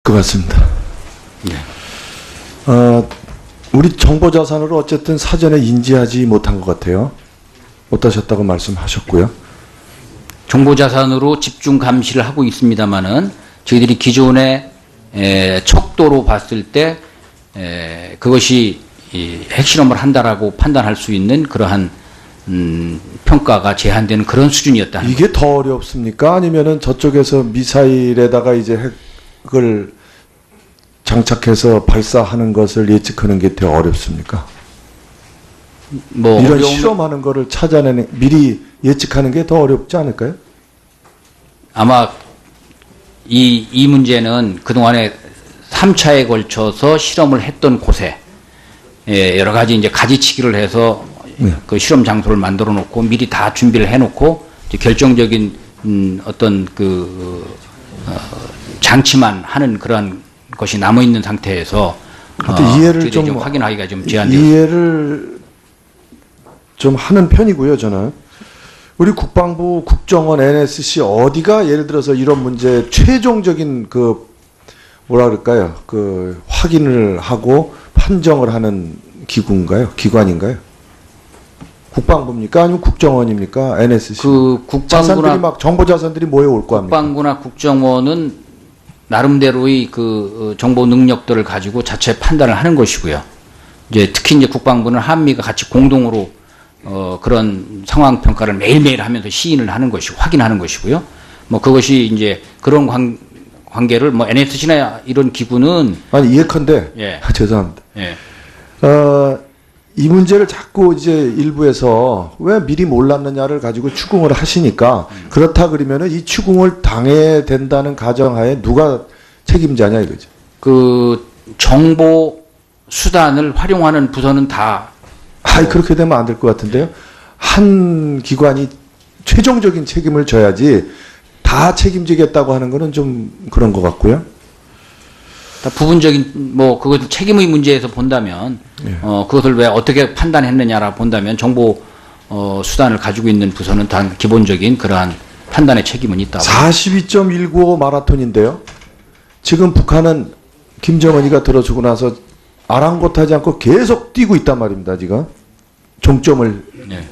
것 같습니다. 네. 우리 정보자산으로 어쨌든 사전에 인지하지 못한 것 같아요. 어떠셨다고 말씀하셨고요. 정보자산으로 집중 감시를 하고 있습니다만은 저희들이 기존에 척도로 봤을 때 그것이 핵실험을 한다라고 판단할 수 있는 그러한 평가가 제한되는 그런 수준이었다. 이게 더 어렵습니까? 아니면은 저쪽에서 미사일에다가 이제 핵을 장착해서 발사하는 것을 예측하는 게 더 어렵습니까? 뭐 이런 실험하는 거를 찾아내는 미리 예측하는 게 더 어렵지 않을까요? 아마 이 문제는 그동안에 3차에 걸쳐서 실험을 했던 곳에 여러 가지 이제 가지치기를 해서 네. 그 실험 장소를 만들어 놓고 미리 다 준비를 해 놓고 결정적인 어떤 장치만 하는 그런 것이 남아 있는 상태에서 이해를 좀 확인하기가 좀 제한돼요. 이해를 좀 하는 편이고요, 저는. 우리 국방부, 국정원, NSC 어디가 예를 들어서 이런 문제 최종적인 뭐라 그럴까요? 확인을 하고 판정을 하는 기구인가요? 기관인가요? 국방부입니까? 아니면 국정원입니까? NSC? 자산들이 막 정보 자산들이 모여올 거 아닙니까? 국방부나 국정원은 나름대로의 정보 능력들을 가지고 자체 판단을 하는 것이고요. 특히 이제 국방부는 한미가 같이 공동으로 그런 상황 평가를 매일매일 하면서 시인을 하는 것이고 확인하는 것이고요. 뭐 그것이 이제 그런 관계를 뭐 NSC나 이런 기구는 아니 예컨대 예. 죄송합니다. 예. 이 문제를 자꾸 이제 일부에서 왜 미리 몰랐느냐를 가지고 추궁을 하시니까 그렇다 그러면은 이 추궁을 당해야 된다는 가정하에 누가 책임자냐 이거죠. 정보 수단을 활용하는 부서는 다 그렇게 되면 안 될 것 같은데요. 한 기관이 최종적인 책임을 져야지 다 책임지겠다고 하는 거는 좀 그런 것 같고요. 다 부분적인 그것을 책임의 문제에서 본다면 예. 그것을 왜 어떻게 판단했느냐라 본다면 정보 수단을 가지고 있는 부서는 다 기본적인 그러한 판단의 책임은 있다고. 42.195 마라톤인데요. 지금 북한은 김정은이가 들어주고 나서 아랑곳하지 않고 계속 뛰고 있단 말입니다. 지금 종점을 네.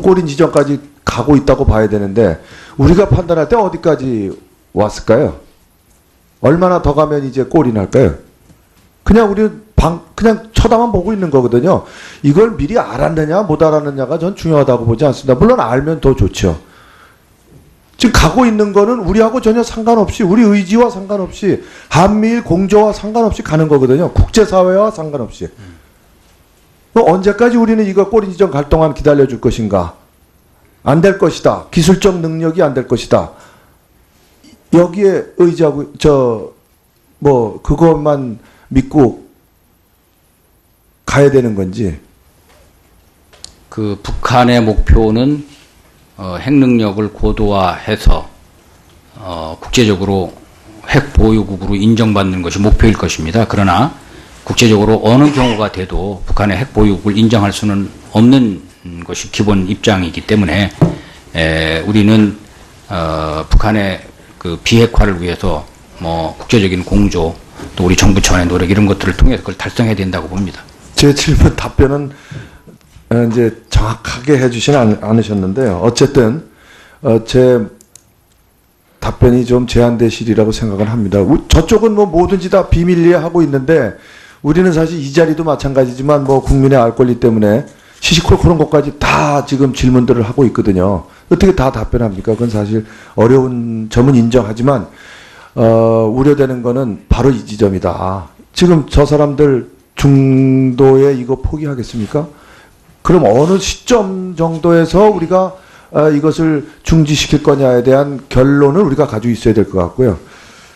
꼬린 지점까지 가고 있다고 봐야 되는데 우리가 판단할 때 어디까지 왔을까요? 얼마나 더 가면 이제 꼴이 날까요? 그냥 우리 그냥 쳐다만 보고 있는 거거든요. 이걸 미리 알았느냐 못 알았느냐가 전 중요하다고 보지 않습니다. 물론 알면 더 좋죠. 지금 가고 있는 거는 우리하고 전혀 상관없이 우리 의지와 상관없이 한미일 공조와 상관없이 가는 거거든요. 국제사회와 상관없이. 언제까지 우리는 이거 꼬린 지점 갈 동안 기다려줄 것인가? 안 될 것이다. 기술적 능력이 안 될 것이다. 여기에 의지하고 그것만 믿고 가야 되는 건지. 북한의 목표는 핵 능력을 고도화해서 국제적으로 핵 보유국으로 인정받는 것이 목표일 것입니다. 그러나 국제적으로 어느 경우가 돼도 북한의 핵 보유국을 인정할 수는 없는 것이 기본 입장이기 때문에 우리는 북한의 비핵화를 위해서 국제적인 공조 또 우리 정부 차원의 노력 이런 것들을 통해서 그걸 달성해야 된다고 봅니다. 제 질문 답변은 이제 정확하게 해주지는 않으셨는데요. 어쨌든 제 답변이 좀 제한되시리라고 생각을 합니다. 저쪽은 뭐든지 다 비밀리에 하고 있는데 우리는 사실 이 자리도 마찬가지지만 국민의 알 권리 때문에 시시콜콜한 것까지 다 지금 질문들을 하고 있거든요. 어떻게 다 답변합니까? 그건 사실 어려운 점은 인정하지만 우려되는 거는 바로 이 지점이다. 지금 저 사람들 중도에 이거 포기하겠습니까? 그럼 어느 시점 정도에서 우리가 이것을 중지시킬 거냐에 대한 결론을 우리가 가지고 있어야 될 것 같고요.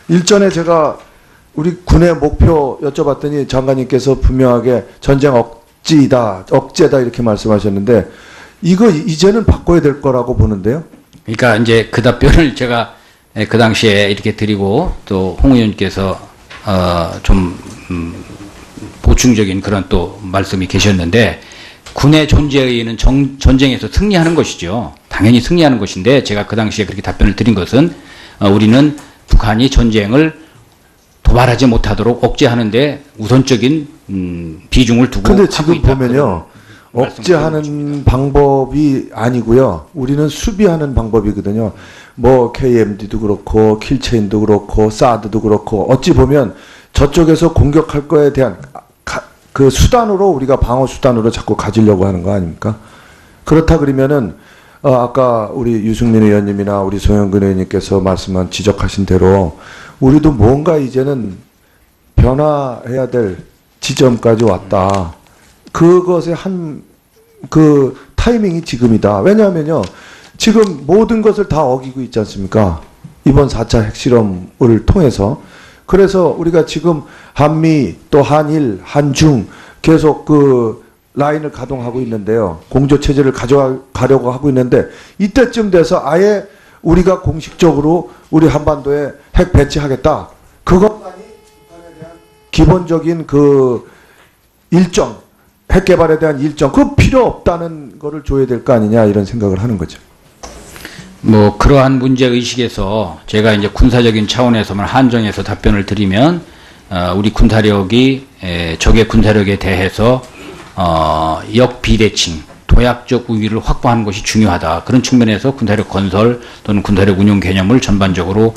일전에 제가 우리 군의 목표 여쭤봤더니 장관님께서 분명하게 전쟁 억제다 이렇게 말씀하셨는데 이거 이제는 바꿔야 될 거라고 보는데요. 그러니까 이제 그 답변을 제가 그 당시에 이렇게 드리고 또 홍 의원께서 좀 보충적인 그런 또 말씀이 계셨는데 군의 존재의 의의는 전쟁에서 승리하는 것이죠. 당연히 승리하는 것인데 제가 그 당시에 그렇게 답변을 드린 것은 우리는 북한이 전쟁을 도발하지 못하도록 억제하는데 우선적인 비중을 두고 근데 하고 지금 있다. 보면요. 그런 억제하는 방법이 아니고요. 우리는 수비하는 방법이거든요. 뭐 KMD도 그렇고 킬체인도 그렇고 사드도 그렇고 어찌 보면 저쪽에서 공격할 거에 대한 그 수단으로 우리가 방어 수단으로 자꾸 가지려고 하는 거 아닙니까? 그렇다 그러면은 아까 우리 유승민 의원님이나 우리 송영근 의원님께서 말씀한 지적하신 대로 우리도 뭔가 이제는 변화해야 될 지점까지 왔다. 그것의 그 타이밍이 지금이다. 왜냐하면요. 지금 모든 것을 다 어기고 있지 않습니까? 이번 4차 핵실험을 통해서. 그래서 우리가 지금 한미 또 한일, 한중 계속 그 라인을 가동하고 있는데요. 공조체제를 가져가려고 하고 있는데 이때쯤 돼서 아예 우리가 공식적으로 우리 한반도에 핵 배치하겠다. 그것만이 북한에 대한 기본적인 그 일정, 핵 개발에 대한 일정, 그거 필요 없다는 거를 줘야 될 거 아니냐 이런 생각을 하는 거죠. 뭐 그러한 문제 의식에서 제가 이제 군사적인 차원에서만 한정해서 답변을 드리면 우리 군사력이 적의 군사력에 대해서 역비대칭, 도약적 우위를 확보하는 것이 중요하다. 그런 측면에서 군사력 건설 또는 군사력 운용 개념을 전반적으로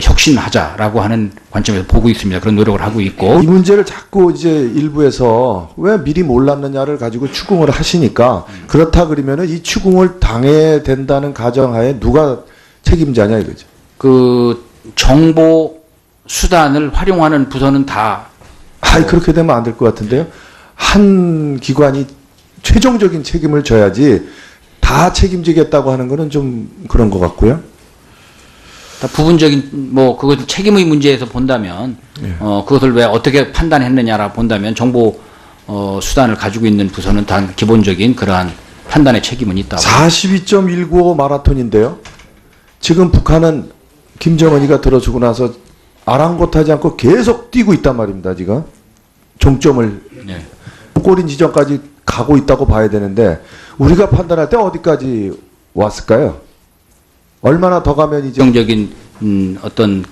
혁신하자라고 하는 관점에서 보고 있습니다. 그런 노력을 하고 있고. 이 문제를 자꾸 이제 일부에서 왜 미리 몰랐느냐를 가지고 추궁을 하시니까 그렇다 그러면은 이 추궁을 당해야 된다는 가정하에 누가 책임자냐 이거죠. 그 정보 수단을 활용하는 부서는 다 그렇게 되면 안 될 것 같은데요. 한 기관이 최종적인 책임을 져야지 다 책임지겠다고 하는 거는 좀 그런 것 같고요. 다 부분적인 뭐 그것을 책임의 문제에서 본다면 그것을 왜 어떻게 판단했느냐라 본다면 정보 수단을 가지고 있는 부서는 다 기본적인 그러한 판단의 책임은 있다고. 42.195 마라톤인데요. 지금 북한은 김정은이가 들어주고 나서 아랑곳하지 않고 계속 뛰고 있단 말입니다. 지금 종점을 네. 꼬린 지점까지 가고 있다고 봐야 되는데 우리가 판단할 때 어디까지 왔을까요? 얼마나 더 가면 이제 정적인 어떤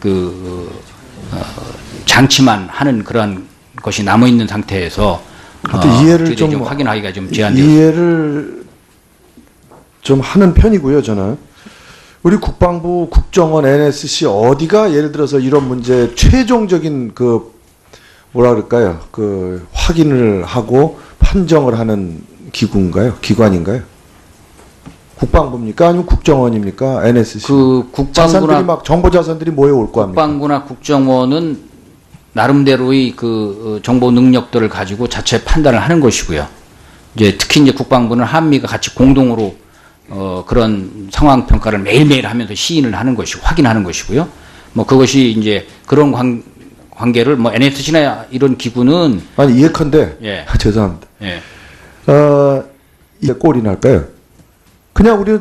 장치만 하는 그러한 것이 남아 있는 상태에서 이해를 좀 확인하기가 좀 제한돼요. 이해를 좀 하는 편이고요. 저는 우리 국방부, 국정원, NSC 어디가 예를 들어서 이런 문제 최종적인 그 뭐라 그럴까요? 그 확인을 하고 판정을 하는 기구인가요? 기관인가요? 국방부입니까? 아니면 국정원입니까? NSC? 그 자산들이 막 정보 자산들이 모여올 거 아닙니까? 국방부나 국정원은 나름대로의 그 정보 능력들을 가지고 자체 판단을 하는 것이고요. 이제 특히 이제 국방부는 한미가 같이 공동으로 그런 상황 평가를 매일매일 하면서 시인을 하는 것이고 확인하는 것이고요. 뭐 그것이 이제 그런 관계를 뭐 NSC나 이런 기구는 아니 예컨대 예. 죄송합니다. 예. 이게 꼴이 날까요? 그냥 우리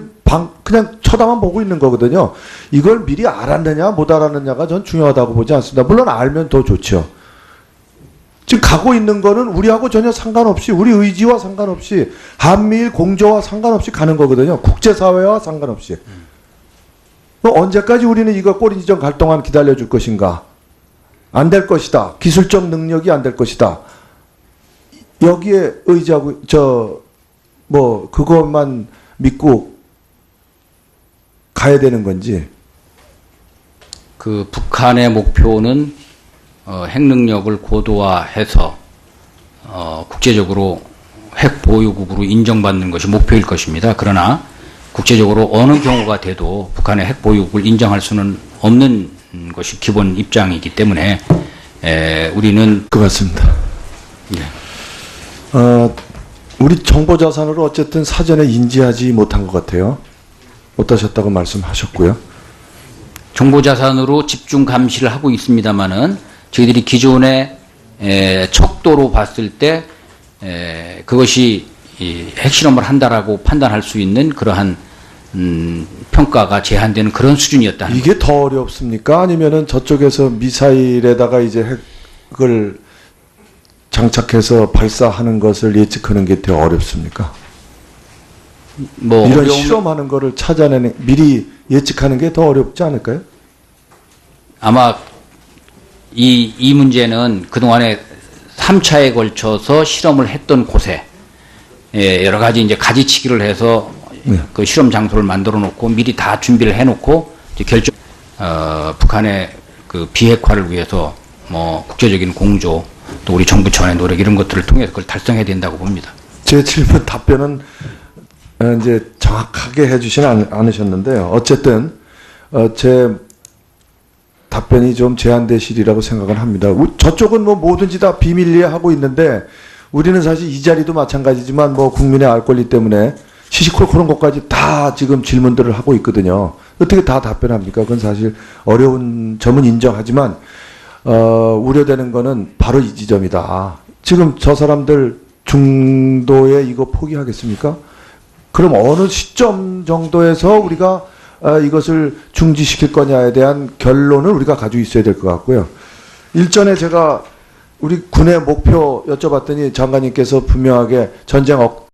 그냥 쳐다만 보고 있는 거거든요. 이걸 미리 알았느냐 못 알았느냐가 전 중요하다고 보지 않습니다. 물론 알면 더 좋죠. 지금 가고 있는 거는 우리하고 전혀 상관없이 우리 의지와 상관없이 한미일 공조와 상관없이 가는 거거든요. 국제사회와 상관없이. 언제까지 우리는 이거 꼬리 지점 갈 동안 기다려줄 것인가? 안 될 것이다. 기술적 능력이 안 될 것이다. 여기에 의지하고 그것만 믿고 가야 되는 건지. 그 북한의 목표는 핵 능력을 고도화해서 국제적으로 핵 보유국으로 인정받는 것이 목표일 것입니다. 그러나 국제적으로 어느 경우가 돼도 북한의 핵 보유국을 인정할 수는 없는 것이 기본 입장이기 때문에 우리는 그 같습니다. 예. 우리 정보 자산으로 어쨌든 사전에 인지하지 못한 것 같아요. 어떠셨다고 말씀하셨고요. 정보 자산으로 집중 감시를 하고 있습니다만은 저희들이 기존의 척도로 봤을 때 그것이 핵실험을 한다라고 판단할 수 있는 그러한 평가가 제한되는 그런 수준이었다. 이게 더 어렵습니까? 아니면은 저쪽에서 미사일에다가 이제 핵을 장착해서 발사하는 것을 예측하는 게 더 어렵습니까? 뭐 이런 실험하는 거를 찾아내는 미리 예측하는 게 더 어렵지 않을까요? 아마 이 문제는 그동안에 3차에 걸쳐서 실험을 했던 곳에 여러 가지 이제 가지치기를 해서 그 실험 장소를 만들어 놓고 미리 다 준비를 해 놓고 이제 북한의 그 비핵화를 위해서 뭐 국제적인 공조 또 우리 정부 차원의 노력 이런 것들을 통해서 그걸 달성해야 된다고 봅니다. 제 질문 답변은 이제 정확하게 해주지는 않으셨는데요. 어쨌든 제 답변이 좀 제한되시리라고 생각을 합니다. 저쪽은 뭐 뭐든지 다 비밀리에 하고 있는데 우리는 사실 이 자리도 마찬가지지만 뭐 국민의 알 권리 때문에 시시콜콜한 것까지 다 지금 질문들을 하고 있거든요. 어떻게 다 답변합니까? 그건 사실 어려운 점은 인정하지만 우려되는 거는 바로 이 지점이다. 지금 저 사람들 중도에 이거 포기하겠습니까? 그럼 어느 시점 정도에서 우리가 이것을 중지시킬 거냐에 대한 결론을 우리가 가지고 있어야 될 것 같고요. 일전에 제가 우리 군의 목표 여쭤봤더니 장관님께서 분명하게 전쟁